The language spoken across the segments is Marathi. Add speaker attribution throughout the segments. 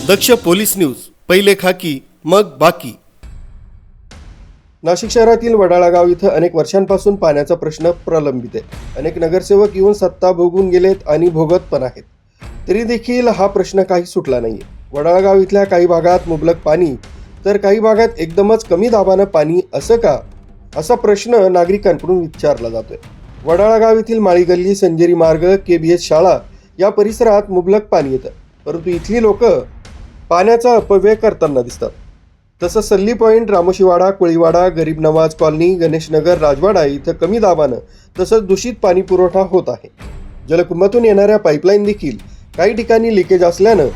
Speaker 1: दक्ष पोलीस न्यूज, पहिले खाकी मग बाकी। नाशिक शहरातील वडाळा गाव इथं अनेक वर्षांपासून पाण्याचा प्रश्न प्रलंबित आहे। अनेक नगरसेवक येऊन सत्ता भोगून गेलेत आणि भोगत पण आहेत, तरी देखील हा प्रश्न काही सुटला नाहीये। वडाळा गाव इथल्या काही भागात मुबलक पाणी तर काही भागात एकदमच कमी दाबानं पाणी, असं का, असा प्रश्न नागरिकांकडून विचारला जातोय। वडाळा गाव येथील माळी गल्ली, संजेरी मार्ग, KBS शाळा या परिसरात मुबलक पाणी येतं, परंतु इथली लोक पाण्याचा अपव्यय करताना दिसतात। तसंच सल्ली पॉइंट, रामोशीवाडा, कोळीवाडा, गरीब नवाज कॉलनी, गणेशनगर, राजवाडा इथं कमी दाबानं तसंच दूषित पाणी पुरवठा होत आहे। जलकुंभातून येणाऱ्या पाईपलाईन देखील काही ठिकाणी लिकेज असल्यानं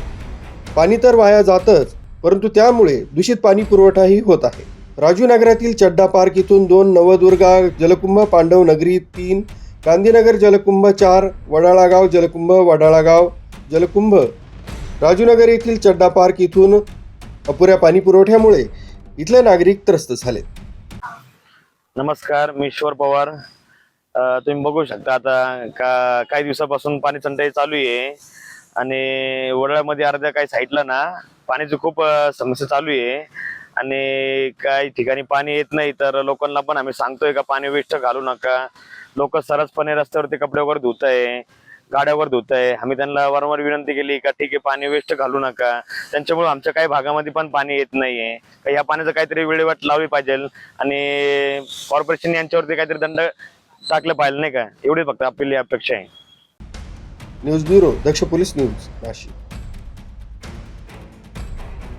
Speaker 1: पाणी तर वाया जातच, परंतु त्यामुळे दूषित पाणी पुरवठाही होत आहे। राजू नगरातील चड्डा पार्क इथून 2, नवदुर्गा जलकुंभ, पांडव नगरी 3, गांधीनगर जलकुंभ 4, वडाळा गाव जलकुंभ, वडाळा गाव जलकुंभ, राजूनगर येथील चड्डा पार्क इथून अपुऱ्या पाणी पुरवठ्यामुळे इथले नागरिक त्रस्त झाले।
Speaker 2: नमस्कार, मी ईश्वर पवार। तुम्ही बघू शकता आता काही दिवसापासून पाणी टंचाई चालू आहे आणि वडाळ्यामध्ये अर्ध्या काही साईडला ना पाण्याची खूप समस्या चालू आहे आणि काही ठिकाणी पाणी येत नाही, तर लोकांना पण आम्ही सांगतोय का पाणी वेस्ट घालू नका। लोक सरसपणे रस्त्यावरती कपडे वगैरे धुत आहे, गाड्यावर धुत आहे। आम्ही त्यांना वारंवार विनंती केली का ठीक आहे, पाणी वेस्ट घालू नका। त्यांच्यामुळे आमच्या काही भागामध्ये पण पाणी येत नाहीये, का या पाण्याचं काहीतरी विल्हेवाट लावली पाहिजे आणि कॉर्पोरेशन यांच्यावरती काहीतरी दंड टाकलं पाहिजे, नाही का? एवढी फक्त आपली अपेक्षा आहे।
Speaker 1: न्यूज ब्युरो, दक्ष पोलीस न्यूज, नाशिक।